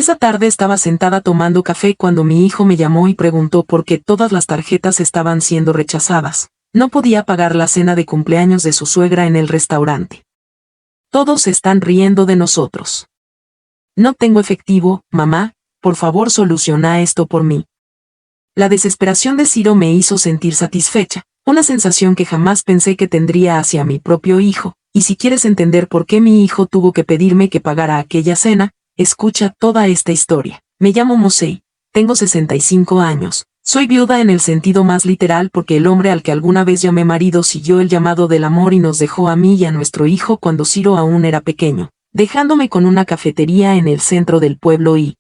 Esa tarde estaba sentada tomando café cuando mi hijo me llamó y preguntó por qué todas las tarjetas estaban siendo rechazadas. No podía pagar la cena de cumpleaños de su suegra en el restaurante. Todos están riendo de nosotros. No tengo efectivo, mamá, por favor soluciona esto por mí. La desesperación de Ciro me hizo sentir satisfecha, una sensación que jamás pensé que tendría hacia mi propio hijo, y si quieres entender por qué mi hijo tuvo que pedirme que pagara aquella cena, escucha toda esta historia. Me llamo Mosey, tengo 65 años, soy viuda en el sentido más literal porque el hombre al que alguna vez llamé marido siguió el llamado del amor y nos dejó a mí y a nuestro hijo cuando Ciro aún era pequeño, dejándome con una cafetería en el centro del pueblo y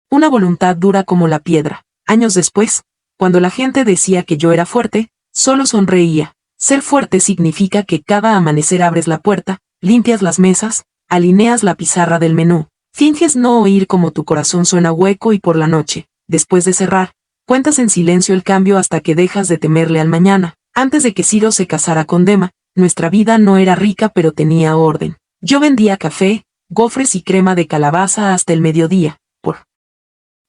una voluntad dura como la piedra. Años después, cuando la gente decía que yo era fuerte, solo sonreía. Ser fuerte significa que cada amanecer abres la puerta, limpias las mesas, alineas la pizarra del menú, finges no oír como tu corazón suena hueco y por la noche, después de cerrar, cuentas en silencio el cambio hasta que dejas de temerle al mañana. Antes de que Ciro se casara con Dema, nuestra vida no era rica pero tenía orden. Yo vendía café, gofres y crema de calabaza hasta el mediodía. Por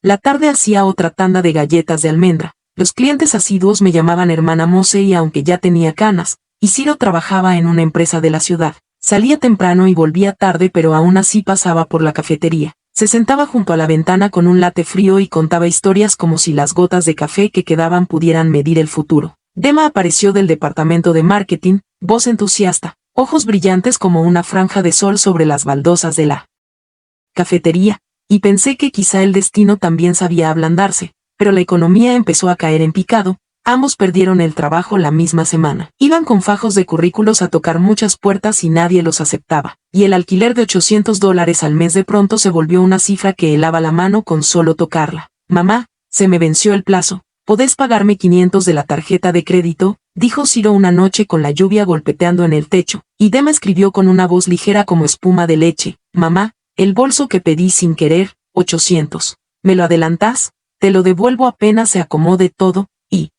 la tarde hacía otra tanda de galletas de almendra. Los clientes asiduos me llamaban hermana Mosey aunque ya tenía canas, y Ciro trabajaba en una empresa de la ciudad. Salía temprano y volvía tarde pero aún así pasaba por la cafetería. Se sentaba junto a la ventana con un latte frío y contaba historias como si las gotas de café que quedaban pudieran medir el futuro. Dema apareció del departamento de marketing, voz entusiasta, ojos brillantes como una franja de sol sobre las baldosas de la cafetería, y pensé que quizá el destino también sabía ablandarse, pero la economía empezó a caer en picado. Ambos perdieron el trabajo la misma semana. Iban con fajos de currículos a tocar muchas puertas y nadie los aceptaba, y el alquiler de $800 al mes de pronto se volvió una cifra que helaba la mano con solo tocarla. Mamá, se me venció el plazo, ¿podés pagarme 500 de la tarjeta de crédito? Dijo Ciro una noche con la lluvia golpeteando en el techo, y Dema escribió con una voz ligera como espuma de leche, mamá, el bolso que pedí sin querer, 800. ¿Me lo adelantás? Te lo devuelvo apenas se acomode todo, y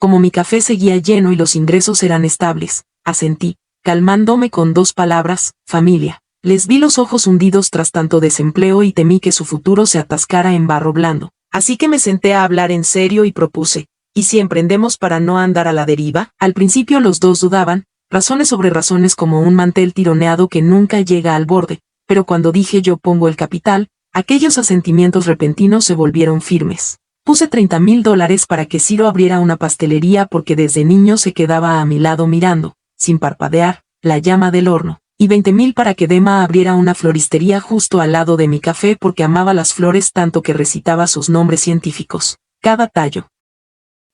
como mi café seguía lleno y los ingresos eran estables, asentí, calmándome con 2 palabras, familia. Les vi los ojos hundidos tras tanto desempleo y temí que su futuro se atascara en barro blando. Así que me senté a hablar en serio y propuse, ¿y si emprendemos para no andar a la deriva? Al principio los dos dudaban, razones sobre razones como un mantel tironeado que nunca llega al borde, pero cuando dije yo pongo el capital, aquellos asentimientos repentinos se volvieron firmes. Puse $30,000 para que Ciro abriera una pastelería porque desde niño se quedaba a mi lado mirando, sin parpadear, la llama del horno, y 20,000 para que Dema abriera una floristería justo al lado de mi café porque amaba las flores tanto que recitaba sus nombres científicos, cada tallo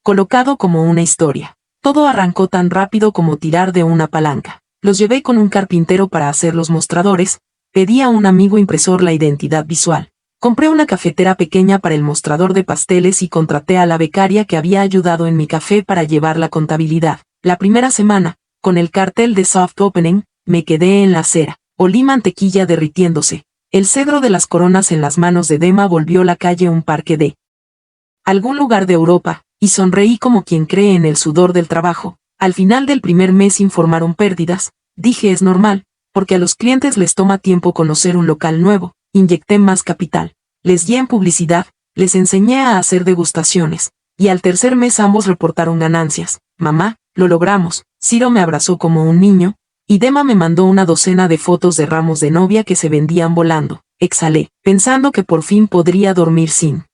colocado como una historia. Todo arrancó tan rápido como tirar de una palanca. Los llevé con un carpintero para hacer los mostradores, pedí a un amigo impresor la identidad visual. Compré una cafetera pequeña para el mostrador de pasteles y contraté a la becaria que había ayudado en mi café para llevar la contabilidad. La primera semana, con el cartel de soft opening, me quedé en la acera. Olí mantequilla derritiéndose. El cedro de las coronas en las manos de Dema volvió la calle un parque de algún lugar de Europa, y sonreí como quien cree en el sudor del trabajo. Al final del primer mes informaron pérdidas. Dije es normal, porque a los clientes les toma tiempo conocer un local nuevo. Inyecté más capital. Les di en publicidad, les enseñé a hacer degustaciones, y al tercer mes ambos reportaron ganancias. Mamá, lo logramos. Ciro me abrazó como un niño, y Dema me mandó una docena de fotos de ramos de novia que se vendían volando. Exhalé, pensando que por fin podría dormir sin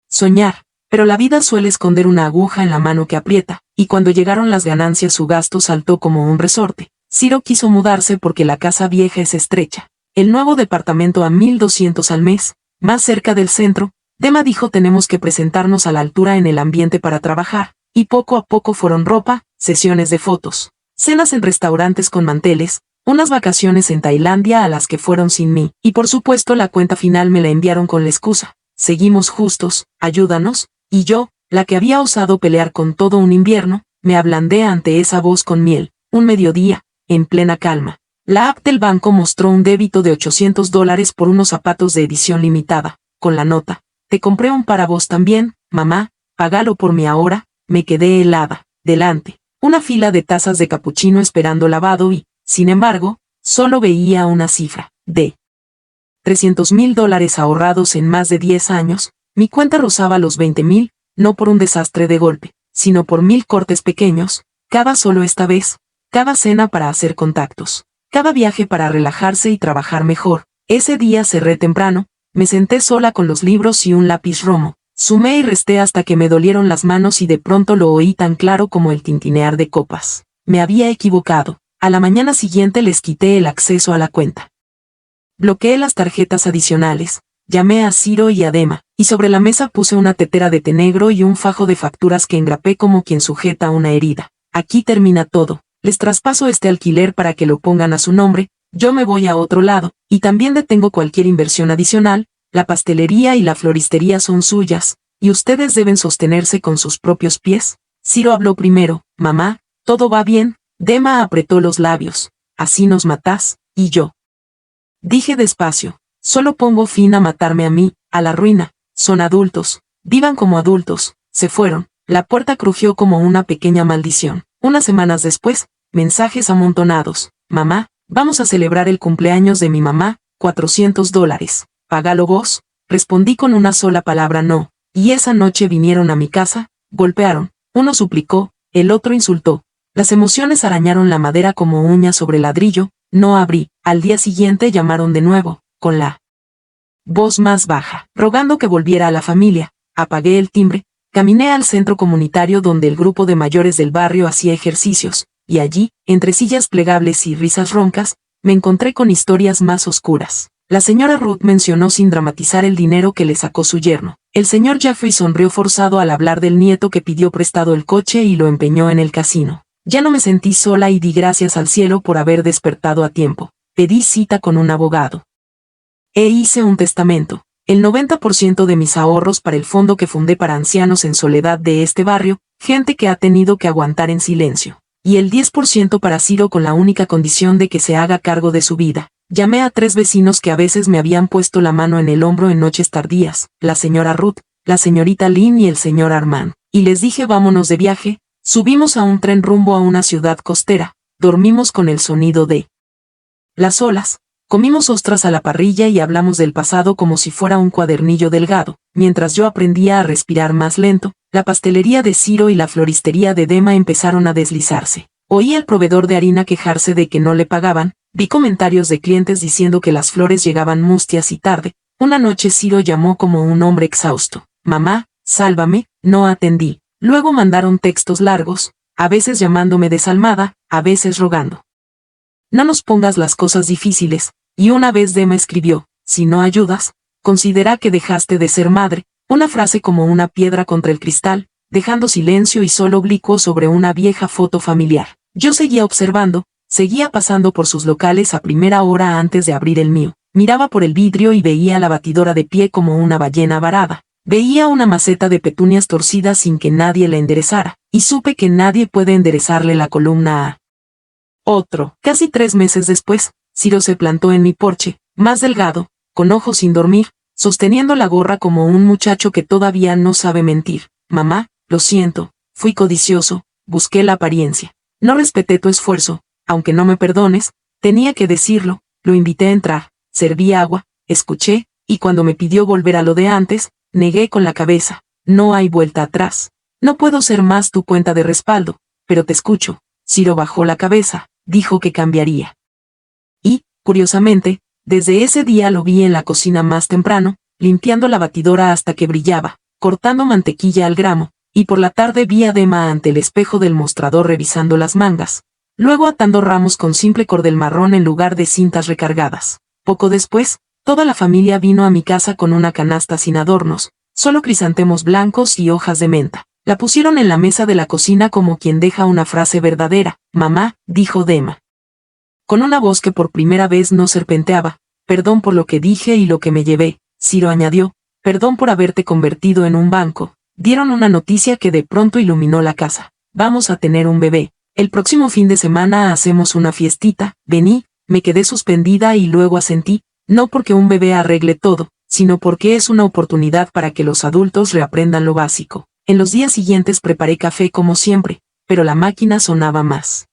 soñar. Pero la vida suele esconder una aguja en la mano que aprieta, y cuando llegaron las ganancias su gasto saltó como un resorte. Ciro quiso mudarse porque la casa vieja es estrecha. El nuevo departamento a 1,200 al mes, más cerca del centro. Dema dijo tenemos que presentarnos a la altura en el ambiente para trabajar, y poco a poco fueron ropa, sesiones de fotos, cenas en restaurantes con manteles, unas vacaciones en Tailandia a las que fueron sin mí, y por supuesto la cuenta final me la enviaron con la excusa, seguimos justos, ayúdanos, y yo, la que había osado pelear con todo un invierno, me ablandé ante esa voz con miel. Un mediodía, en plena calma, la app del banco mostró un débito de $800 por unos zapatos de edición limitada, con la nota, te compré un para vos también, mamá, págalo por mí ahora. Me quedé helada. Delante, una fila de tazas de capuchino esperando lavado y, sin embargo, solo veía una cifra, de $300,000 ahorrados en más de 10 años, mi cuenta rozaba los 20,000, no por un desastre de golpe, sino por 1,000 cortes pequeños, cada solo esta vez, cada cena para hacer contactos, cada viaje para relajarse y trabajar mejor. Ese día cerré temprano, me senté sola con los libros y un lápiz romo, sumé y resté hasta que me dolieron las manos y de pronto lo oí tan claro como el tintinear de copas. Me había equivocado. A la mañana siguiente les quité el acceso a la cuenta. Bloqueé las tarjetas adicionales, llamé a Ciro y a Dema, y sobre la mesa puse una tetera de té negro y un fajo de facturas que engrapé como quien sujeta una herida. Aquí termina todo. Les traspaso este alquiler para que lo pongan a su nombre, yo me voy a otro lado, y también detengo cualquier inversión adicional, la pastelería y la floristería son suyas, y ustedes deben sostenerse con sus propios pies. Ciro habló primero. Mamá, ¿todo va bien? Dema apretó los labios. Así nos matás, y yo. Dije despacio. Solo pongo fin a matarme a mí, a la ruina. Son adultos. Vivan como adultos. Se fueron. La puerta crujió como una pequeña maldición. Unas semanas después, mensajes amontonados. Mamá, vamos a celebrar el cumpleaños de mi mamá, $400. Págalo vos. Respondí con una sola palabra no. Y esa noche vinieron a mi casa, golpearon. Uno suplicó, el otro insultó. Las emociones arañaron la madera como uñas sobre ladrillo. No abrí. Al día siguiente llamaron de nuevo, con la voz más baja, rogando que volviera a la familia. Apagué el timbre, caminé al centro comunitario donde el grupo de mayores del barrio hacía ejercicios, y allí, entre sillas plegables y risas roncas, me encontré con historias más oscuras. La señora Ruth mencionó sin dramatizar el dinero que le sacó su yerno. El señor Jeffrey sonrió forzado al hablar del nieto que pidió prestado el coche y lo empeñó en el casino. Ya no me sentí sola y di gracias al cielo por haber despertado a tiempo. Pedí cita con un abogado. Hice un testamento. El 90% de mis ahorros para el fondo que fundé para ancianos en soledad de este barrio, gente que ha tenido que aguantar en silencio. Y el 10% para Ciro con la única condición de que se haga cargo de su vida. Llamé a 3 vecinos que a veces me habían puesto la mano en el hombro en noches tardías, la señora Ruth, la señorita Lynn y el señor Armand, y les dije vámonos de viaje. Subimos a un tren rumbo a una ciudad costera, dormimos con el sonido de las olas, comimos ostras a la parrilla y hablamos del pasado como si fuera un cuadernillo delgado, mientras yo aprendía a respirar más lento. La pastelería de Ciro y la floristería de Dema empezaron a deslizarse. Oí al proveedor de harina quejarse de que no le pagaban, vi comentarios de clientes diciendo que las flores llegaban mustias y tarde. Una noche Ciro llamó como un hombre exhausto. Mamá, sálvame, no atendí. Luego mandaron textos largos, a veces llamándome desalmada, a veces rogando. No nos pongas las cosas difíciles, y una vez Dema escribió, si no ayudas, considera que dejaste de ser madre, una frase como una piedra contra el cristal, dejando silencio y sol oblicuo sobre una vieja foto familiar. Yo seguía observando, seguía pasando por sus locales a primera hora antes de abrir el mío, miraba por el vidrio y veía la batidora de pie como una ballena varada. Veía una maceta de petunias torcidas sin que nadie la enderezara, y supe que nadie puede enderezarle la columna a otro. Casi 3 meses después, Ciro se plantó en mi porche, más delgado, con ojos sin dormir, sosteniendo la gorra como un muchacho que todavía no sabe mentir. Mamá, lo siento, fui codicioso, busqué la apariencia. No respeté tu esfuerzo, aunque no me perdones, tenía que decirlo. Lo invité a entrar, serví agua, escuché, y cuando me pidió volver a lo de antes, negué con la cabeza. No hay vuelta atrás. No puedo ser más tu cuenta de respaldo, pero te escucho. Ciro bajó la cabeza, dijo que cambiaría. Y, curiosamente, desde ese día lo vi en la cocina más temprano, limpiando la batidora hasta que brillaba, cortando mantequilla al gramo, y por la tarde vi a Dema ante el espejo del mostrador revisando las mangas, luego atando ramos con simple cordel marrón en lugar de cintas recargadas. Poco después, toda la familia vino a mi casa con una canasta sin adornos, solo crisantemos blancos y hojas de menta. La pusieron en la mesa de la cocina como quien deja una frase verdadera. Mamá, dijo Dema, con una voz que por primera vez no serpenteaba, perdón por lo que dije y lo que me llevé. Ciro añadió, perdón por haberte convertido en un banco. Dieron una noticia que de pronto iluminó la casa. Vamos a tener un bebé. El próximo fin de semana hacemos una fiestita. Vení. Me quedé suspendida y luego asentí, no porque un bebé arregle todo, sino porque es una oportunidad para que los adultos reaprendan lo básico. En los días siguientes preparé café como siempre, pero la máquina sonaba más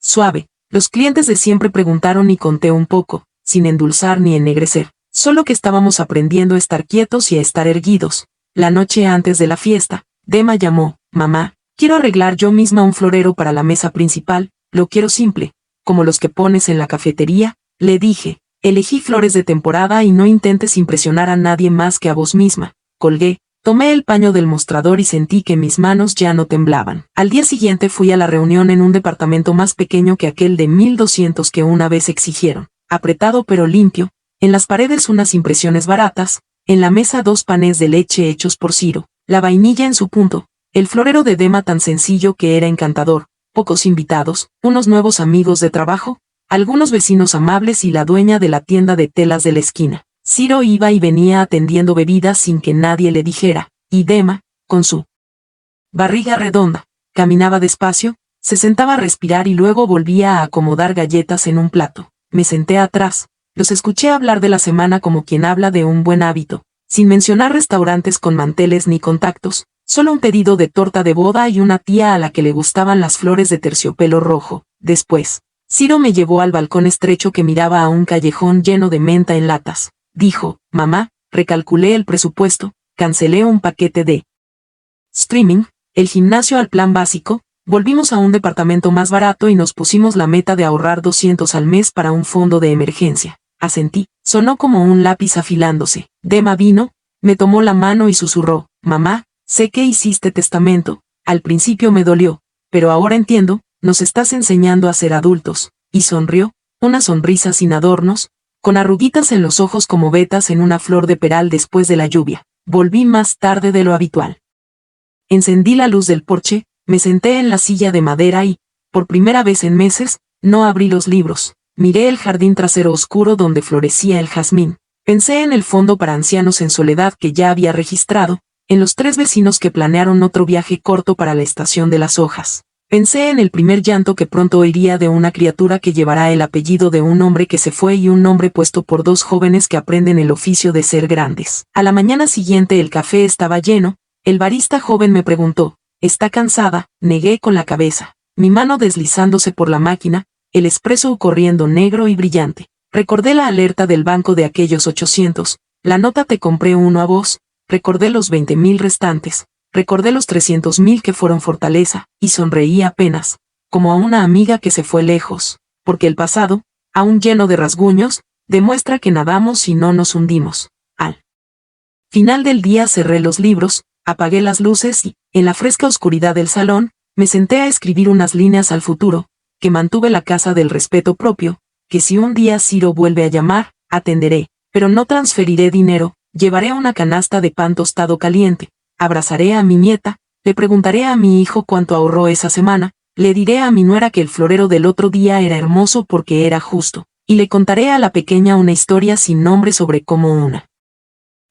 suave. Los clientes de siempre preguntaron y conté un poco, sin endulzar ni ennegrecer. Solo que estábamos aprendiendo a estar quietos y a estar erguidos. La noche antes de la fiesta, Dema llamó: mamá, quiero arreglar yo misma un florero para la mesa principal, lo quiero simple, como los que pones en la cafetería. Le dije: elegí flores de temporada y no intentes impresionar a nadie más que a vos misma. Colgué, tomé el paño del mostrador y sentí que mis manos ya no temblaban. Al día siguiente fui a la reunión en un departamento más pequeño que aquel de 1200 que una vez exigieron, apretado pero limpio, en las paredes unas impresiones baratas, en la mesa 2 panes de leche hechos por Ciro, la vainilla en su punto, el florero de Dema tan sencillo que era encantador, pocos invitados, unos nuevos amigos de trabajo, algunos vecinos amables y la dueña de la tienda de telas de la esquina. Ciro iba y venía atendiendo bebidas sin que nadie le dijera, y Dema, con su barriga redonda, caminaba despacio, se sentaba a respirar y luego volvía a acomodar galletas en un plato. Me senté atrás, los escuché hablar de la semana como quien habla de un buen hábito, sin mencionar restaurantes con manteles ni contactos, solo un pedido de torta de boda y una tía a la que le gustaban las flores de terciopelo rojo. Después, Ciro me llevó al balcón estrecho que miraba a un callejón lleno de menta en latas. Dijo: mamá, recalculé el presupuesto, cancelé un paquete de streaming, el gimnasio al plan básico, volvimos a un departamento más barato y nos pusimos la meta de ahorrar 200 al mes para un fondo de emergencia. Asentí, sonó como un lápiz afilándose. Dema vino, me tomó la mano y susurró: mamá, sé que hiciste testamento, al principio me dolió, pero ahora entiendo, nos estás enseñando a ser adultos. Y sonrió, una sonrisa sin adornos, con arruguitas en los ojos como vetas en una flor de peral después de la lluvia. Volví más tarde de lo habitual. Encendí la luz del porche, me senté en la silla de madera y, por primera vez en meses, no abrí los libros. Miré el jardín trasero oscuro donde florecía el jazmín. Pensé en el fondo para ancianos en soledad que ya había registrado, en los 3 vecinos que planearon otro viaje corto para la estación de las hojas. Pensé en el primer llanto que pronto oiría de una criatura que llevará el apellido de un hombre que se fue y un nombre puesto por 2 jóvenes que aprenden el oficio de ser grandes. A la mañana siguiente el café estaba lleno, el barista joven me preguntó: ¿está cansada? Negué con la cabeza, mi mano deslizándose por la máquina, el espresso corriendo negro y brillante. Recordé la alerta del banco de aquellos 800, la nota te compré uno a vos, recordé los 20.000 restantes. Recordé los 300.000 que fueron fortaleza, y sonreí apenas, como a una amiga que se fue lejos, porque el pasado, aún lleno de rasguños, demuestra que nadamos y no nos hundimos. Al final del día cerré los libros, apagué las luces y, en la fresca oscuridad del salón, me senté a escribir unas líneas al futuro, que mantuve la casa del respeto propio, que si un día Ciro vuelve a llamar, atenderé, pero no transferiré dinero, llevaré una canasta de pan tostado caliente. Abrazaré a mi nieta, le preguntaré a mi hijo cuánto ahorró esa semana, le diré a mi nuera que el florero del otro día era hermoso porque era justo, y le contaré a la pequeña una historia sin nombre sobre cómo una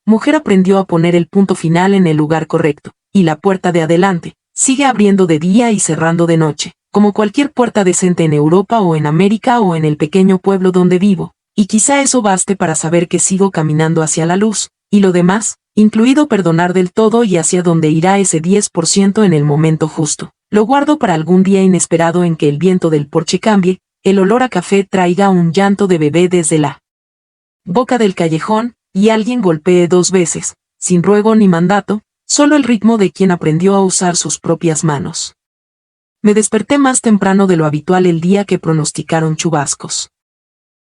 mujer aprendió a poner el punto final en el lugar correcto, y la puerta de adelante sigue abriendo de día y cerrando de noche, como cualquier puerta decente en Europa o en América o en el pequeño pueblo donde vivo, y quizá eso baste para saber que sigo caminando hacia la luz, y lo demás, incluido perdonar del todo y hacia dónde irá ese 10% en el momento justo. Lo guardo para algún día inesperado en que el viento del porche cambie, el olor a café traiga un llanto de bebé desde la boca del callejón, y alguien golpee 2 veces, sin ruego ni mandato, solo el ritmo de quien aprendió a usar sus propias manos. Me desperté más temprano de lo habitual el día que pronosticaron chubascos.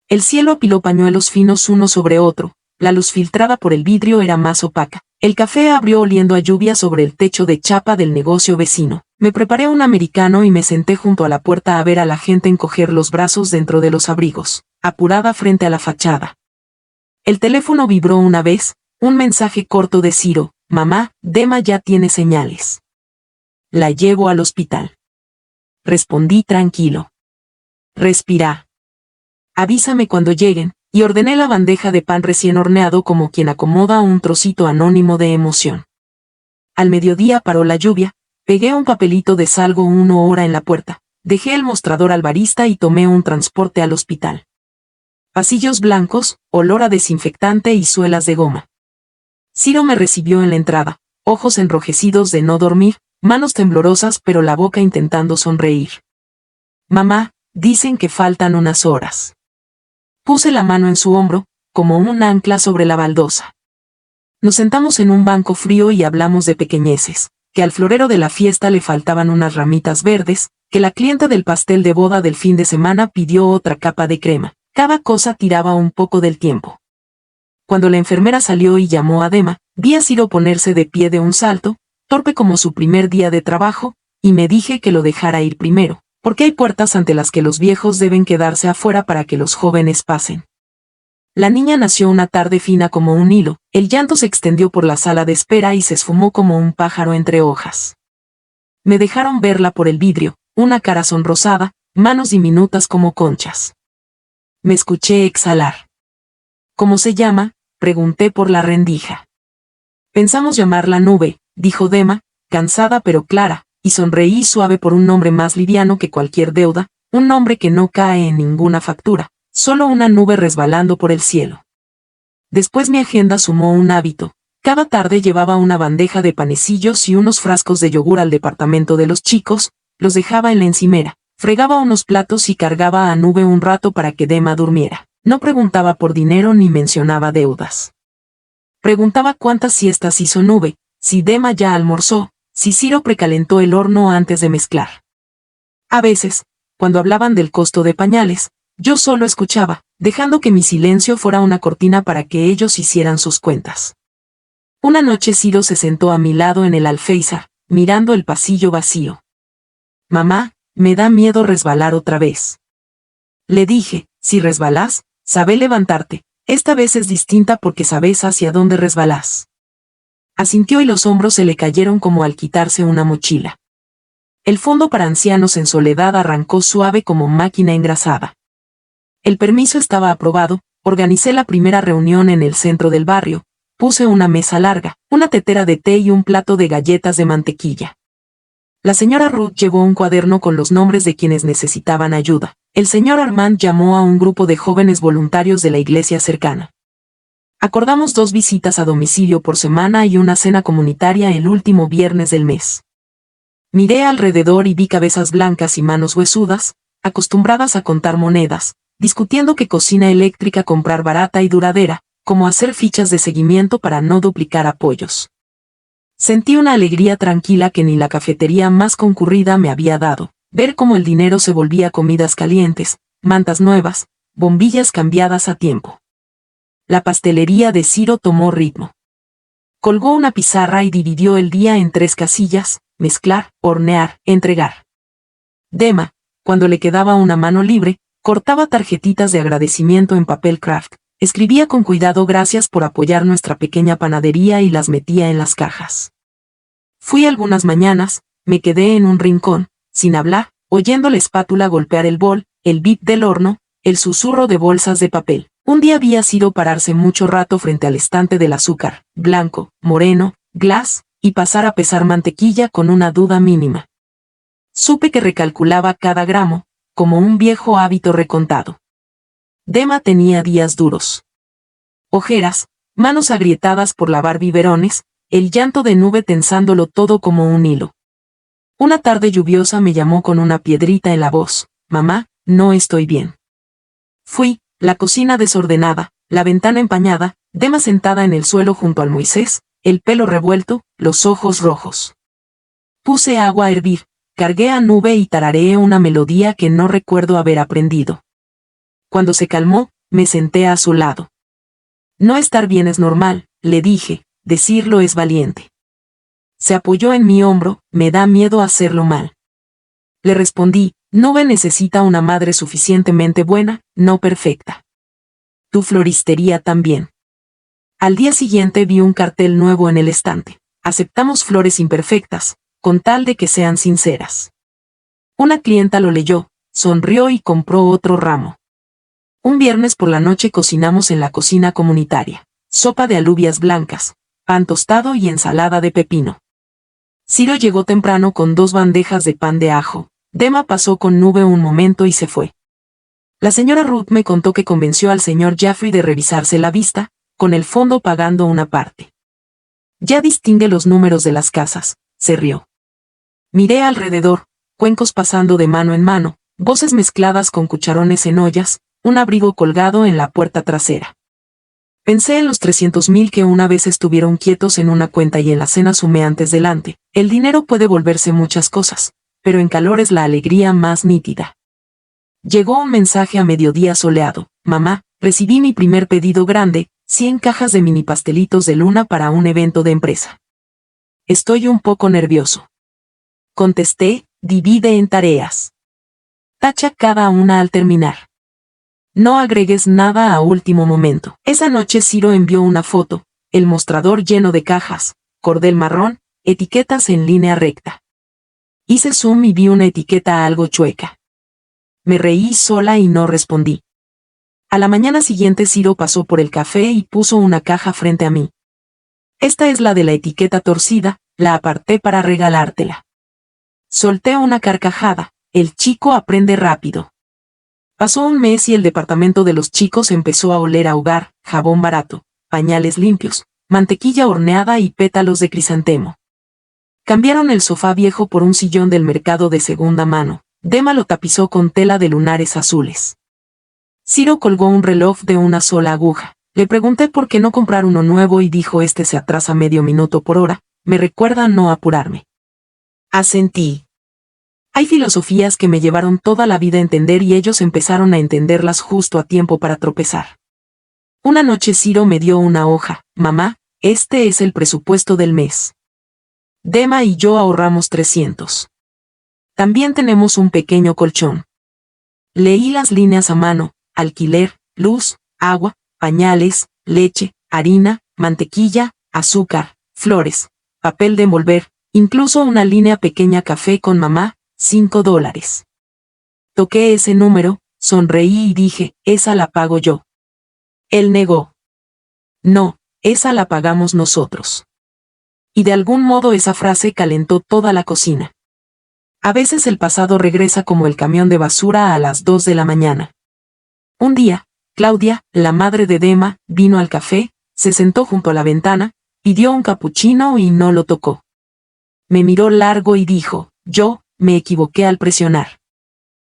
El cielo apiló pañuelos finos uno sobre otro. La luz filtrada por el vidrio era más opaca. El café abrió oliendo a lluvia sobre el techo de chapa del negocio vecino. Me preparé un americano y me senté junto a la puerta a ver a la gente encoger los brazos dentro de los abrigos, apurada frente a la fachada. El teléfono vibró una vez, un mensaje corto de Ciro: mamá, Dema ya tiene señales. La llevo al hospital. Respondí tranquilo. Respira. Avísame cuando lleguen. Y ordené la bandeja de pan recién horneado como quien acomoda un trocito anónimo de emoción. Al mediodía paró la lluvia, pegué un papelito de salgo 1 hora en la puerta, dejé el mostrador al barista y tomé un transporte al hospital. Pasillos blancos, olor a desinfectante y suelas de goma. Ciro me recibió en la entrada, ojos enrojecidos de no dormir, manos temblorosas pero la boca intentando sonreír. Mamá, dicen que faltan unas horas. Puse la mano en su hombro, como un ancla sobre la baldosa. Nos sentamos en un banco frío y hablamos de pequeñeces, que al florero de la fiesta le faltaban unas ramitas verdes, que la clienta del pastel de boda del fin de semana pidió otra capa de crema. Cada cosa tiraba un poco del tiempo. Cuando la enfermera salió y llamó a Dema, vi a Ciro ponerse de pie de un salto, torpe como su primer día de trabajo, y me dije que lo dejara ir primero, porque hay puertas ante las que los viejos deben quedarse afuera para que los jóvenes pasen. La niña nació una tarde fina como un hilo, el llanto se extendió por la sala de espera y se esfumó como un pájaro entre hojas. Me dejaron verla por el vidrio, una cara sonrosada, manos diminutas como conchas. Me escuché exhalar. ¿Cómo se llama?, pregunté por la rendija. Pensamos llamarla Nube, dijo Dema, cansada pero clara, y sonreí suave por un nombre más liviano que cualquier deuda, un nombre que no cae en ninguna factura, solo una nube resbalando por el cielo. Después mi agenda sumó un hábito. Cada tarde llevaba una bandeja de panecillos y unos frascos de yogur al departamento de los chicos, los dejaba en la encimera, fregaba unos platos y cargaba a Nube un rato para que Dema durmiera. No preguntaba por dinero ni mencionaba deudas. Preguntaba cuántas siestas hizo Nube, si Dema ya almorzó, si Ciro precalentó el horno antes de mezclar. A veces, cuando hablaban del costo de pañales, yo solo escuchaba, dejando que mi silencio fuera una cortina para que ellos hicieran sus cuentas. Una noche Ciro se sentó a mi lado en el alféizar, mirando el pasillo vacío. «Mamá, me da miedo resbalar otra vez». Le dije, «Si resbalás, sabe levantarte, esta vez es distinta porque sabes hacia dónde resbalás». Asintió y los hombros se le cayeron como al quitarse una mochila. El fondo para ancianos en soledad arrancó suave como máquina engrasada. El permiso estaba aprobado, organicé la primera reunión en el centro del barrio, puse una mesa larga, una tetera de té y un plato de galletas de mantequilla. La señora Ruth llevó un cuaderno con los nombres de quienes necesitaban ayuda. El señor Armand llamó a un grupo de jóvenes voluntarios de la iglesia cercana. Acordamos 2 visitas a domicilio por semana y una cena comunitaria el último viernes del mes. Miré alrededor y vi cabezas blancas y manos huesudas, acostumbradas a contar monedas, discutiendo qué cocina eléctrica comprar barata y duradera, como hacer fichas de seguimiento para no duplicar apoyos. Sentí una alegría tranquila que ni la cafetería más concurrida me había dado, ver cómo el dinero se volvía comidas calientes, mantas nuevas, bombillas cambiadas a tiempo. La pastelería de Ciro tomó ritmo. Colgó una pizarra y dividió el día en 3 casillas: mezclar, hornear, entregar. Dema, cuando le quedaba una mano libre, cortaba tarjetitas de agradecimiento en papel craft, escribía con cuidado gracias por apoyar nuestra pequeña panadería y las metía en las cajas. Fui algunas mañanas, me quedé en un rincón, sin hablar, oyendo la espátula golpear el bol, el bip del horno, el susurro de bolsas de papel. Un día había sido pararse mucho rato frente al estante del azúcar, blanco, moreno, glass, y pasar a pesar mantequilla con una duda mínima. Supe que recalculaba cada gramo, como un viejo hábito recontado. Dema tenía días duros. Ojeras, manos agrietadas por lavar biberones, el llanto de Nube tensándolo todo como un hilo. Una tarde lluviosa me llamó con una piedrita en la voz: «Mamá, no estoy bien». Fui, la cocina desordenada, la ventana empañada, Dema sentada en el suelo junto al Moisés, el pelo revuelto, los ojos rojos. Puse agua a hervir, cargué a Nube y tarareé una melodía que no recuerdo haber aprendido. Cuando se calmó, me senté a su lado. «No estar bien es normal», le dije, «decirlo es valiente». Se apoyó en mi hombro, «me da miedo hacerlo mal». Le respondí, «Nube necesita una madre suficientemente buena, no perfecta. Tu floristería también». Al día siguiente vi un cartel nuevo en el estante: «Aceptamos flores imperfectas, con tal de que sean sinceras». Una clienta lo leyó, sonrió y compró otro ramo. Un viernes por la noche cocinamos en la cocina comunitaria: sopa de alubias blancas, pan tostado y ensalada de pepino. Ciro llegó temprano con 2 bandejas de pan de ajo. Dema pasó con Nube un momento y se fue. La señora Ruth me contó que convenció al señor Jaffrey de revisarse la vista, con el fondo pagando una parte. «Ya distingue los números de las casas», se rió. Miré alrededor, cuencos pasando de mano en mano, voces mezcladas con cucharones en ollas, un abrigo colgado en la puerta trasera. Pensé en los 300,000 que una vez estuvieron quietos en una cuenta y en la cena sumé antes delante. El dinero puede volverse muchas cosas, pero en calor es la alegría más nítida. Llegó un mensaje a mediodía soleado. Mamá, recibí mi primer pedido grande, 100 cajas de mini pastelitos de luna para un evento de empresa. Estoy un poco nervioso. Contesté, divide en tareas. Tacha cada una al terminar. No agregues nada a último momento. Esa noche Ciro envió una foto, el mostrador lleno de cajas, cordel marrón, etiquetas en línea recta. Hice zoom y vi una etiqueta algo chueca. Me reí sola y no respondí. A la mañana siguiente Ciro pasó por el café y puso una caja frente a mí. Esta es la de la etiqueta torcida, la aparté para regalártela. Solté una carcajada, el chico aprende rápido. Pasó un mes y el departamento de los chicos empezó a oler a hogar, jabón barato, pañales limpios, mantequilla horneada y pétalos de crisantemo. Cambiaron el sofá viejo por un sillón del mercado de segunda mano. Dema lo tapizó con tela de lunares azules. Ciro colgó un reloj de una sola aguja. Le pregunté por qué no comprar uno nuevo y dijo este se atrasa medio minuto por hora, me recuerda no apurarme. Asentí. Hay filosofías que me llevaron toda la vida a entender y ellos empezaron a entenderlas justo a tiempo para tropezar. Una noche Ciro me dio una hoja. Mamá, este es el presupuesto del mes. Dema y yo ahorramos 300. También tenemos un pequeño colchón. Leí las líneas a mano: alquiler, luz, agua, pañales, leche, harina, mantequilla, azúcar, flores, papel de envolver, incluso una línea pequeña café con mamá, $5. Toqué ese número, sonreí y dije, esa la pago yo. Él negó. No, esa la pagamos nosotros. Y de algún modo esa frase calentó toda la cocina. A veces el pasado regresa como el camión de basura a las 2 de la mañana. Un día, Claudia, la madre de Dema, vino al café, se sentó junto a la ventana, pidió un capuchino y no lo tocó. Me miró largo y dijo, yo, me equivoqué al presionar.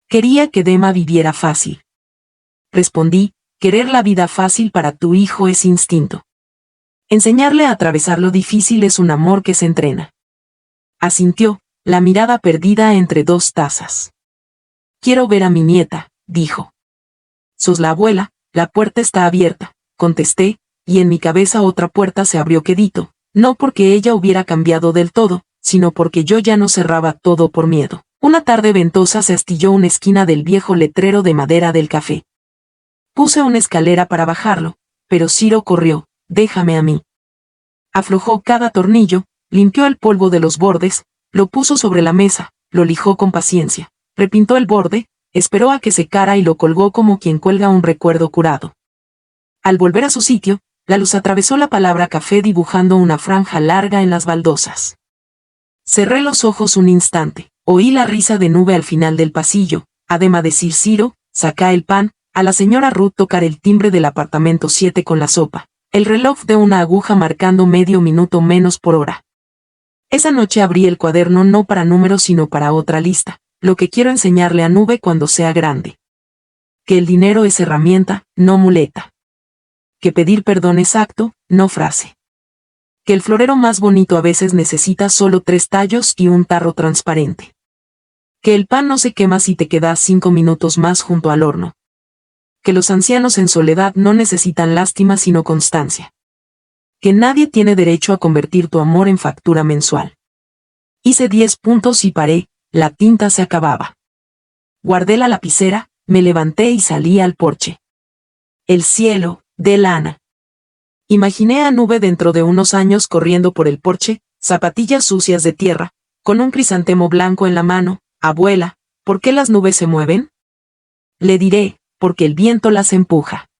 Quería que Dema viviera fácil. Respondí, querer la vida fácil para tu hijo es instinto. Enseñarle a atravesar lo difícil es un amor que se entrena. Asintió, la mirada perdida entre dos tazas. Quiero ver a mi nieta, dijo. Sos la abuela, la puerta está abierta, contesté, y en mi cabeza otra puerta se abrió quedito, no porque ella hubiera cambiado del todo, sino porque yo ya no cerraba todo por miedo. Una tarde ventosa se astilló una esquina del viejo letrero de madera del café. Puse una escalera para bajarlo, pero Ciro corrió, déjame a mí. Aflojó cada tornillo, limpió el polvo de los bordes, lo puso sobre la mesa, lo lijó con paciencia, repintó el borde, esperó a que secara y lo colgó como quien cuelga un recuerdo curado. Al volver a su sitio, la luz atravesó la palabra café dibujando una franja larga en las baldosas. Cerré los ojos un instante, oí la risa de Nube al final del pasillo, además decir Ciro, saca el pan, a la señora Ruth tocar el timbre del apartamento 7 con la sopa, el reloj de una aguja marcando medio minuto menos por hora. Esa noche abrí el cuaderno no para números sino para otra lista, lo que quiero enseñarle a Nube cuando sea grande. Que el dinero es herramienta, no muleta. Que pedir perdón es acto, no frase. Que el florero más bonito a veces necesita solo 3 tallos y un tarro transparente. Que el pan no se quema si te quedas 5 minutos más junto al horno. Que los ancianos en soledad no necesitan lástima sino constancia. Que nadie tiene derecho a convertir tu amor en factura mensual. Hice 10 puntos y paré, la tinta se acababa. Guardé la lapicera, me levanté y salí al porche. El cielo, de lana. Imaginé a Nube dentro de unos años corriendo por el porche, zapatillas sucias de tierra, con un crisantemo blanco en la mano. Abuela, ¿por qué las nubes se mueven? Le diré, porque el viento las empuja.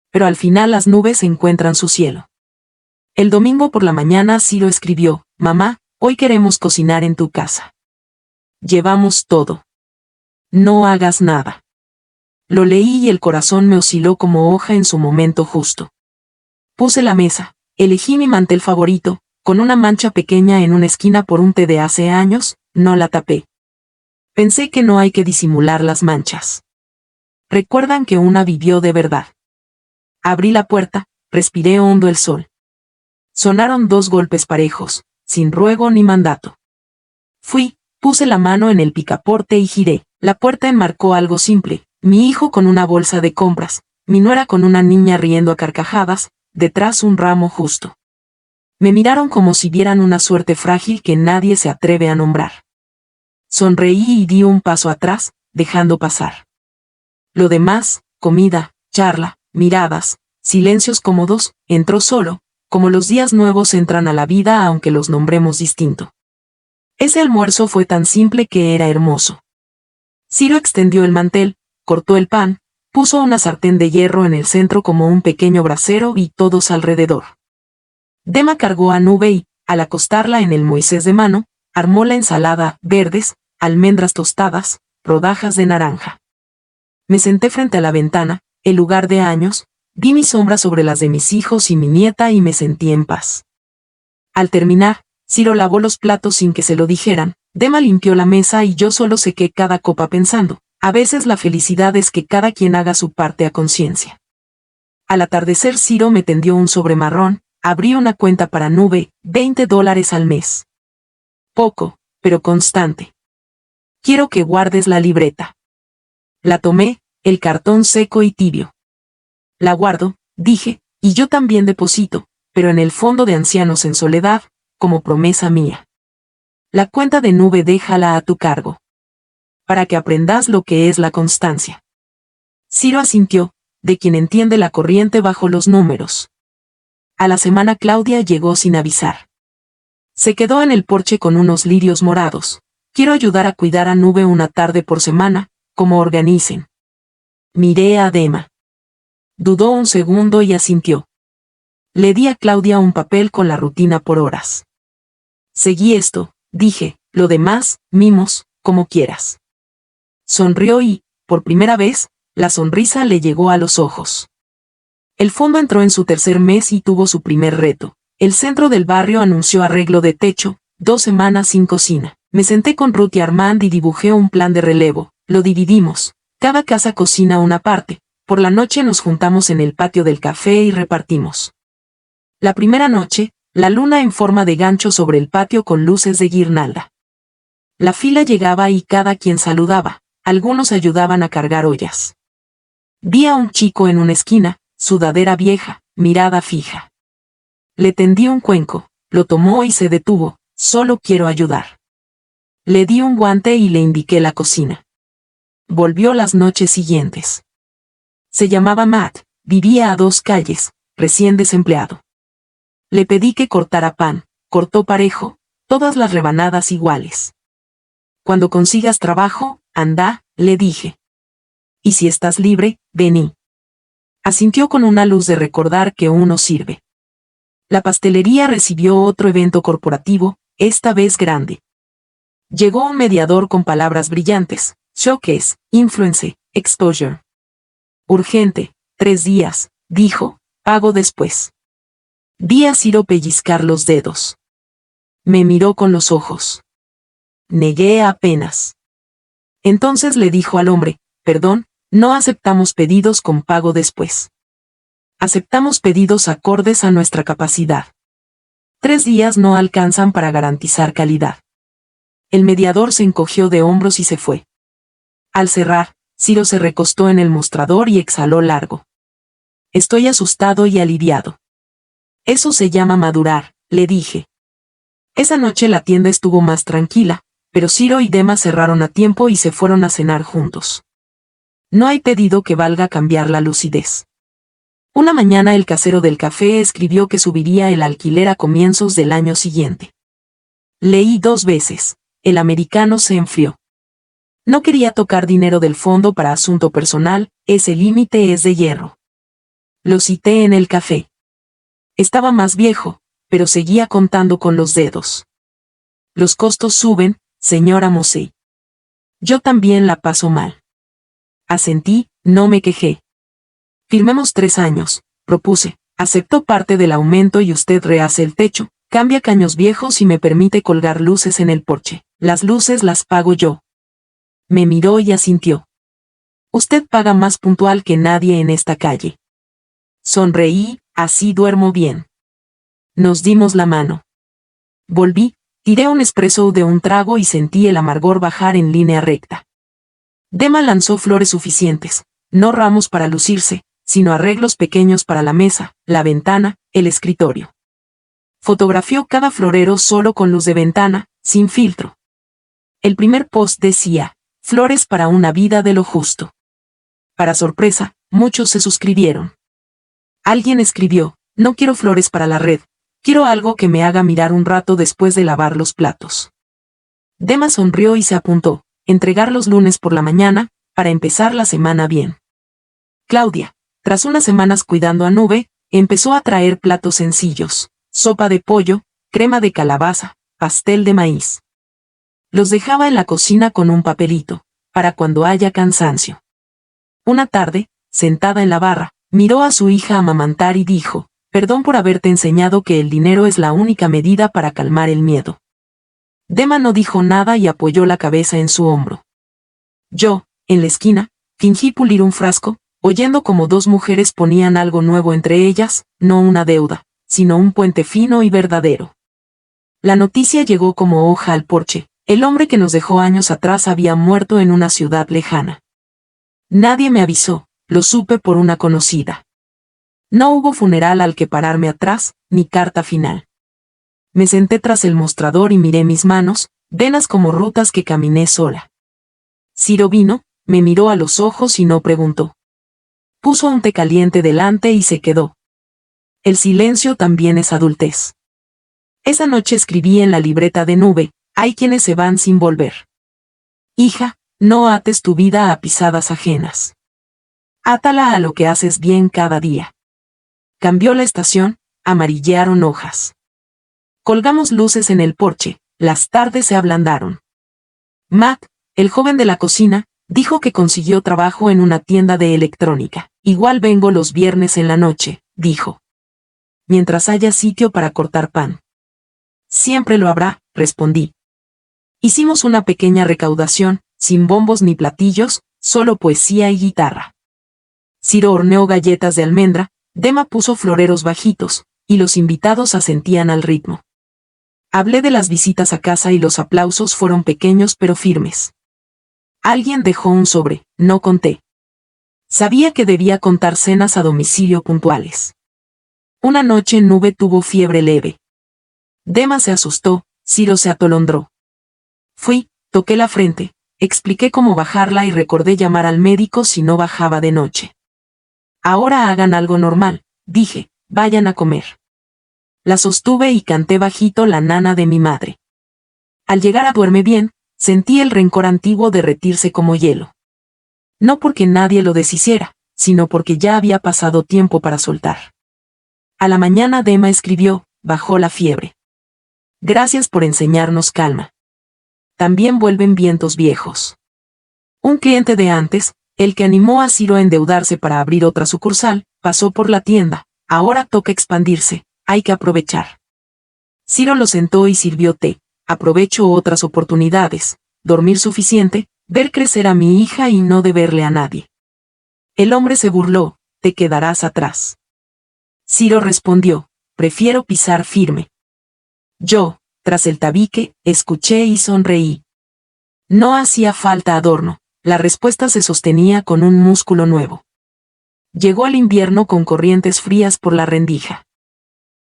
Pero al final las nubes encuentran su cielo. El domingo por la mañana Ciro escribió, mamá, hoy queremos cocinar en tu casa. Llevamos todo. No hagas nada. Lo leí y el corazón me osciló como hoja en su momento justo. Puse la mesa, elegí mi mantel favorito, con una mancha pequeña en una esquina por un té de hace años, no la tapé. Pensé que no hay que disimular las manchas. Recuerdan que una vivió de verdad. Abrí la puerta, respiré hondo el sol. Sonaron 2 golpes parejos, sin ruego ni mandato. Fui, puse la mano en el picaporte y giré. La puerta enmarcó algo simple, mi hijo con una bolsa de compras, mi nuera con una niña riendo a carcajadas, detrás un ramo justo. Me miraron como si vieran una suerte frágil que nadie se atreve a nombrar. Sonreí y di un paso atrás, dejando pasar. Lo demás, comida, charla, miradas, silencios cómodos, entró solo, como los días nuevos entran a la vida aunque los nombremos distinto. Ese almuerzo fue tan simple que era hermoso. Ciro extendió el mantel, cortó el pan, puso una sartén de hierro en el centro como un pequeño brasero y todos alrededor. Dema cargó a Nube y, al acostarla en el Moisés de mano, armó la ensalada, verdes, almendras tostadas, rodajas de naranja. Me senté frente a la ventana, el lugar de años, vi mi sombra sobre las de mis hijos y mi nieta y me sentí en paz. Al terminar, Ciro lavó los platos sin que se lo dijeran, Dema limpió la mesa y yo solo sequé cada copa pensando, a veces la felicidad es que cada quien haga su parte a conciencia. Al atardecer Ciro me tendió un sobre marrón, abrí una cuenta para Nube, $20 al mes. Poco, pero constante. Quiero que guardes la libreta. La tomé, el cartón seco y tibio. La guardo, dije, y yo también deposito, pero en el fondo de ancianos en soledad, como promesa mía. La cuenta de Nube déjala a tu cargo. Para que aprendas lo que es la constancia. Ciro asintió, de quien entiende la corriente bajo los números. A la semana Claudia llegó sin avisar. Se quedó en el porche con unos lirios morados. Quiero ayudar a cuidar a Nube una tarde por semana, como organicen. Miré a Dema. Dudó un segundo y asintió. Le di a Claudia un papel con la rutina por horas. Seguí esto, dije, lo demás, mimos, como quieras. Sonrió y, por primera vez, la sonrisa le llegó a los ojos. El fondo entró en su tercer mes y tuvo su primer reto. El centro del barrio anunció arreglo de techo, 2 semanas sin cocina. Me senté con Ruth y Armand y dibujé un plan de relevo, lo dividimos. Cada casa cocina una parte. Por la noche nos juntamos en el patio del café y repartimos. La primera noche, la luna en forma de gancho sobre el patio con luces de guirnalda. La fila llegaba y cada quien saludaba, algunos ayudaban a cargar ollas. Vi a un chico en una esquina, sudadera vieja, mirada fija. Le tendí un cuenco, lo tomó y se detuvo, solo quiero ayudar. Le di un guante y le indiqué la cocina. Volvió las noches siguientes. Se llamaba Matt, vivía a 2 calles, recién desempleado. Le pedí que cortara pan, cortó parejo, todas las rebanadas iguales. Cuando consigas trabajo, anda, le dije. Y si estás libre, vení. Asintió con una luz de recordar que uno sirve. La pastelería recibió otro evento corporativo, esta vez grande. Llegó un mediador con palabras brillantes, showcase, influence, exposure. Urgente, 3 días, dijo, pago después. Vi a Ciro pellizcar los dedos. Me miró con los ojos. Negué apenas. Entonces le dijo al hombre, perdón, no aceptamos pedidos con pago después. Aceptamos pedidos acordes a nuestra capacidad. 3 días no alcanzan para garantizar calidad. El mediador se encogió de hombros y se fue. Al cerrar, Ciro se recostó en el mostrador y exhaló largo. Estoy asustado y aliviado. Eso se llama madurar, le dije. Esa noche la tienda estuvo más tranquila, pero Ciro y Dema cerraron a tiempo y se fueron a cenar juntos. No hay pedido que valga cambiar la lucidez. Una mañana el casero del café escribió que subiría el alquiler a comienzos del año siguiente. Leí 2 veces, el americano se enfrió. No quería tocar dinero del fondo para asunto personal, ese límite es de hierro. Lo cité en el café. Estaba más viejo, pero seguía contando con los dedos. Los costos suben, señora Mosey. Yo también la paso mal. Asentí, no me quejé. Firmemos 3 años, propuse. Aceptó parte del aumento y usted rehace el techo, cambia caños viejos y me permite colgar luces en el porche. Las luces las pago yo. Me miró y asintió. Usted paga más puntual que nadie en esta calle. Sonreí, así duermo bien. Nos dimos la mano. Volví, tiré un espresso de un trago y sentí el amargor bajar en línea recta. Dema lanzó flores suficientes, no ramos para lucirse, sino arreglos pequeños para la mesa, la ventana, el escritorio. Fotografió cada florero solo con luz de ventana, sin filtro. El primer post decía, flores para una vida de lo justo. Para sorpresa, muchos se suscribieron. Alguien escribió, no quiero flores para la red, quiero algo que me haga mirar un rato después de lavar los platos. Dema sonrió y se apuntó, entregar los lunes por la mañana, para empezar la semana bien. Claudia, tras unas semanas cuidando a Nube, empezó a traer platos sencillos, sopa de pollo, crema de calabaza, pastel de maíz. Los dejaba en la cocina con un papelito, para cuando haya cansancio. Una tarde, sentada en la barra, miró a su hija amamantar y dijo, perdón por haberte enseñado que el dinero es la única medida para calmar el miedo. Dema no dijo nada y apoyó la cabeza en su hombro. Yo, en la esquina, fingí pulir un frasco, oyendo como dos mujeres ponían algo nuevo entre ellas, no una deuda, sino un puente fino y verdadero. La noticia llegó como hoja al porche, el hombre que nos dejó años atrás había muerto en una ciudad lejana. Nadie me avisó, lo supe por una conocida. No hubo funeral al que pararme atrás, ni carta final. Me senté tras el mostrador y miré mis manos, venas como rutas que caminé sola. Ciro vino, me miró a los ojos y no preguntó. Puso un té caliente delante y se quedó. El silencio también es adultez. Esa noche escribí en la libreta de Nube, hay quienes se van sin volver. Hija, no ates tu vida a pisadas ajenas. Átala a lo que haces bien cada día. Cambió la estación, amarillearon hojas. Colgamos luces en el porche, las tardes se ablandaron. Matt, el joven de la cocina, dijo que consiguió trabajo en una tienda de electrónica. Igual vengo los viernes en la noche, dijo. Mientras haya sitio para cortar pan. Siempre lo habrá, respondí. Hicimos una pequeña recaudación, sin bombos ni platillos, solo poesía y guitarra. Ciro horneó galletas de almendra, Dema puso floreros bajitos, y los invitados asentían al ritmo. Hablé de las visitas a casa y los aplausos fueron pequeños pero firmes. Alguien dejó un sobre, no conté. Sabía que debía contar cenas a domicilio puntuales. Una noche Nube tuvo fiebre leve. Dema se asustó, Ciro se atolondró. Fui, toqué la frente, expliqué cómo bajarla y recordé llamar al médico si no bajaba de noche. Ahora hagan algo normal, dije, vayan a comer. La sostuve y canté bajito la nana de mi madre. Al llegar a Duerme Bien, sentí el rencor antiguo derretirse como hielo. No porque nadie lo deshiciera, sino porque ya había pasado tiempo para soltar. A la mañana Dema escribió, bajó la fiebre. Gracias por enseñarnos calma. También vuelven vientos viejos. Un cliente de antes, el que animó a Ciro a endeudarse para abrir otra sucursal, pasó por la tienda, ahora toca expandirse, hay que aprovechar. Ciro lo sentó y sirvió té, aprovecho otras oportunidades, dormir suficiente, ver crecer a mi hija y no deberle a nadie. El hombre se burló, te quedarás atrás. Ciro respondió, prefiero pisar firme. Yo, tras el tabique, escuché y sonreí. No hacía falta adorno, la respuesta se sostenía con un músculo nuevo. Llegó el invierno con corrientes frías por la rendija.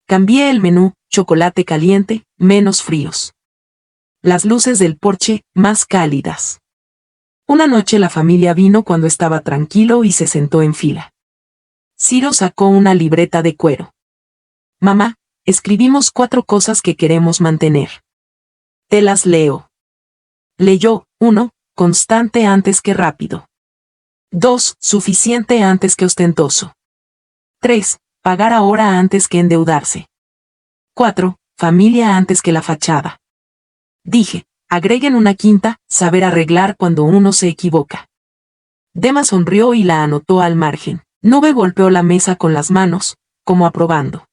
Cambié el menú, chocolate caliente, menos fríos. Las luces del porche, más cálidas. Una noche la familia vino cuando estaba tranquilo y se sentó en fila. Ciro sacó una libreta de cuero. Mamá, escribimos 4 cosas que queremos mantener. Te las leo. Leyó, 1, constante antes que rápido. 2, suficiente antes que ostentoso. 3, pagar ahora antes que endeudarse. 4, familia antes que la fachada. Dije, agreguen una quinta, saber arreglar cuando uno se equivoca. Dema sonrió y la anotó al margen. Nube golpeó la mesa con las manos, como aprobando.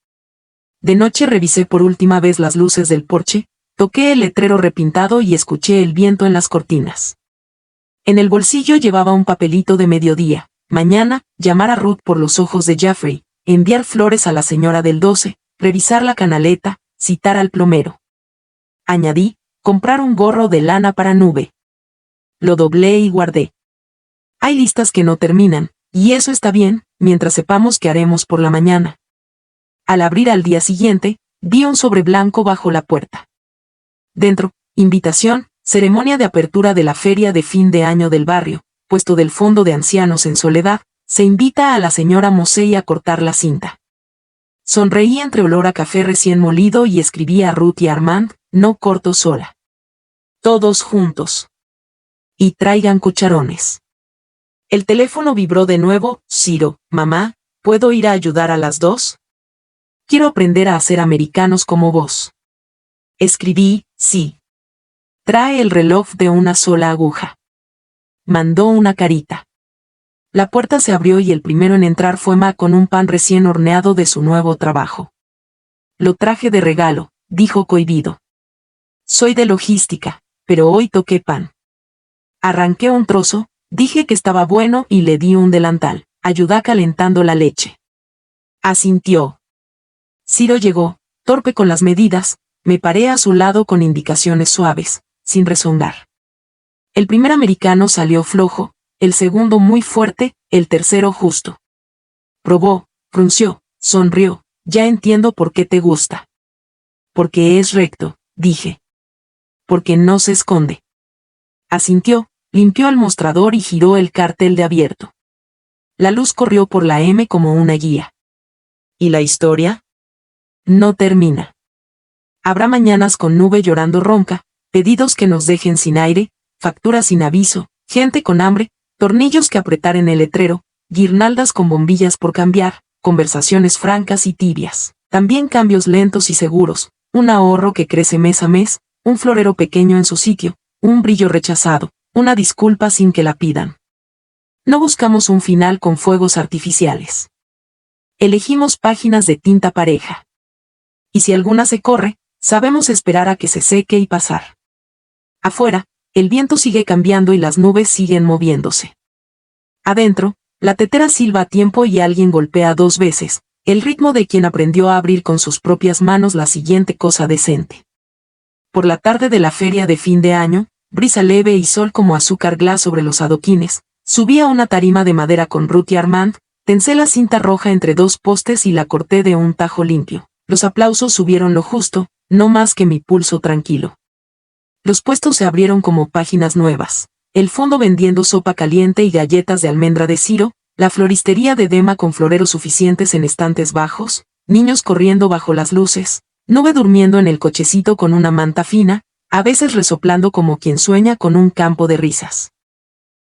De noche revisé por última vez las luces del porche, toqué el letrero repintado y escuché el viento en las cortinas. En el bolsillo llevaba un papelito de mediodía. Mañana, llamar a Ruth por los ojos de Jeffrey, enviar flores a la señora del 12, revisar la canaleta, citar al plomero. Añadí, comprar un gorro de lana para Nube. Lo doblé y guardé. Hay listas que no terminan, y eso está bien, mientras sepamos qué haremos por la mañana. Al abrir al día siguiente, vi un sobre blanco bajo la puerta. Dentro, invitación, ceremonia de apertura de la feria de fin de año del barrio, puesto del fondo de ancianos en Soledad, se invita a la señora Mosey a cortar la cinta. Sonreí entre olor a café recién molido y escribí a Ruth y Armand, no corto sola. Todos juntos. Y traigan cucharones. El teléfono vibró de nuevo. Ciro, mamá, ¿puedo ir a ayudar a las 2? Quiero aprender a hacer americanos como vos. Escribí, sí. Trae el reloj de una sola aguja. Mandó una carita. La puerta se abrió y el primero en entrar fue Ma con un pan recién horneado de su nuevo trabajo. Lo traje de regalo, dijo cohibido. Soy de logística, pero hoy toqué pan. Arranqué un trozo, dije que estaba bueno y le di un delantal. Ayudá calentando la leche. Asintió. Ciro llegó, torpe con las medidas, me paré a su lado con indicaciones suaves, sin rezongar. El primer americano salió flojo, el segundo muy fuerte, el tercero justo. Probó, frunció, sonrió, ya entiendo por qué te gusta. Porque es recto, dije. Porque no se esconde. Asintió, limpió el mostrador y giró el cartel de abierto. La luz corrió por la M como una guía. ¿Y la historia? No termina. Habrá mañanas con Nube llorando ronca, pedidos que nos dejen sin aire, facturas sin aviso, gente con hambre, tornillos que apretar en el letrero, guirnaldas con bombillas por cambiar, conversaciones francas y tibias, también cambios lentos y seguros, un ahorro que crece mes a mes, un florero pequeño en su sitio, un brillo rechazado, una disculpa sin que la pidan. No buscamos un final con fuegos artificiales. Elegimos páginas de tinta pareja. Y si alguna se corre, sabemos esperar a que se seque y pasar. Afuera, el viento sigue cambiando y las nubes siguen moviéndose. Adentro, la tetera silba a tiempo y alguien golpea 2 veces, el ritmo de quien aprendió a abrir con sus propias manos la siguiente cosa decente. Por la tarde de la feria de fin de año, brisa leve y sol como azúcar glas sobre los adoquines, subí a una tarima de madera con Ruth y Armand, tensé la cinta roja entre 2 postes y la corté de un tajo limpio. Los aplausos subieron lo justo, no más que mi pulso tranquilo. Los puestos se abrieron como páginas nuevas. El fondo vendiendo sopa caliente y galletas de almendra de Ciro, la floristería de Dema con floreros suficientes en estantes bajos, niños corriendo bajo las luces, Nube durmiendo en el cochecito con una manta fina, a veces resoplando como quien sueña con un campo de risas.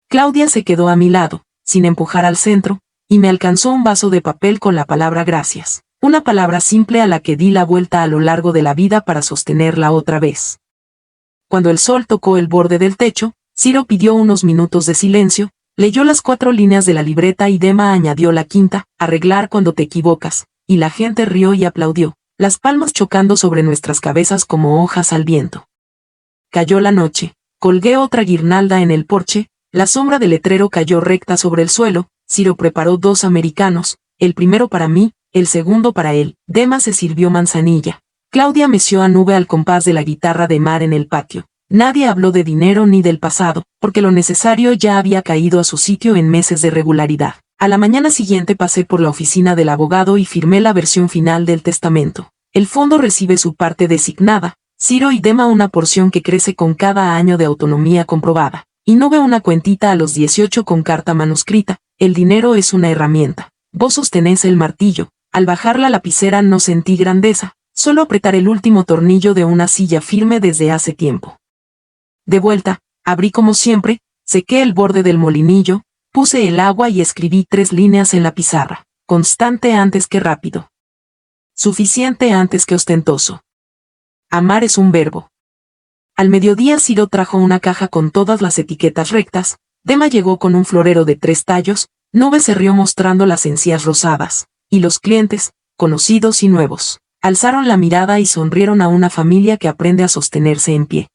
Claudia se quedó a mi lado, sin empujar al centro, y me alcanzó un vaso de papel con la palabra gracias, una palabra simple a la que di la vuelta a lo largo de la vida para sostenerla otra vez. Cuando el sol tocó el borde del techo, Ciro pidió unos minutos de silencio, leyó las 4 líneas de la libreta y Dema añadió la quinta, arreglar cuando te equivocas, y la gente rió y aplaudió, las palmas chocando sobre nuestras cabezas como hojas al viento. Cayó la noche, colgué otra guirnalda en el porche, la sombra del letrero cayó recta sobre el suelo, Ciro preparó 2 americanos, el primero para mí, el segundo para él, Dema se sirvió manzanilla. Claudia meció a Nube al compás de la guitarra de Mar en el patio. Nadie habló de dinero ni del pasado, porque lo necesario ya había caído a su sitio en meses de regularidad. A la mañana siguiente pasé por la oficina del abogado y firmé la versión final del testamento. El fondo recibe su parte designada, Ciro y Dema una porción que crece con cada año de autonomía comprobada, y Nube una cuentita a los 18 con carta manuscrita. El dinero es una herramienta. Vos sostenés el martillo. Al bajar la lapicera no sentí grandeza, solo apretar el último tornillo de una silla firme desde hace tiempo. De vuelta, abrí como siempre, sequé el borde del molinillo, puse el agua y escribí 3 líneas en la pizarra, constante antes que rápido. Suficiente antes que ostentoso. Amar es un verbo. Al mediodía Ciro trajo una caja con todas las etiquetas rectas, Dema llegó con un florero de 3 tallos, Nube se rió mostrando las encías rosadas, y los clientes, conocidos y nuevos, alzaron la mirada y sonrieron a una familia que aprende a sostenerse en pie.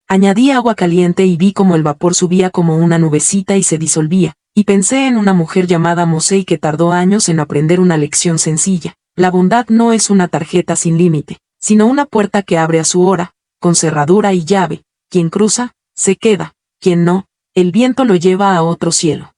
Añadí agua caliente y vi como el vapor subía como una nubecita y se disolvía, Y pensé en una mujer llamada Mosey que tardó años en aprender una lección sencilla. La bondad no es una tarjeta sin límite, sino una puerta que abre a su hora, con cerradura y llave. Quien cruza, se queda. Quien no, el viento lo lleva a otro cielo.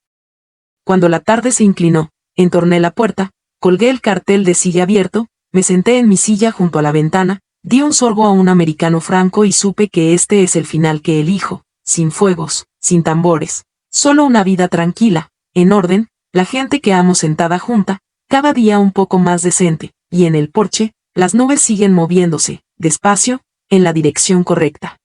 Cuando la tarde se inclinó, entorné la puerta, colgué el cartel de sigue abierto, me senté en mi silla junto a la ventana, di un sorbo a un americano franco y supe que este es el final que elijo, sin fuegos, sin tambores. Solo una vida tranquila, en orden, la gente que amo sentada junta, cada día un poco más decente, y en el porche, las nubes siguen moviéndose, despacio, en la dirección correcta.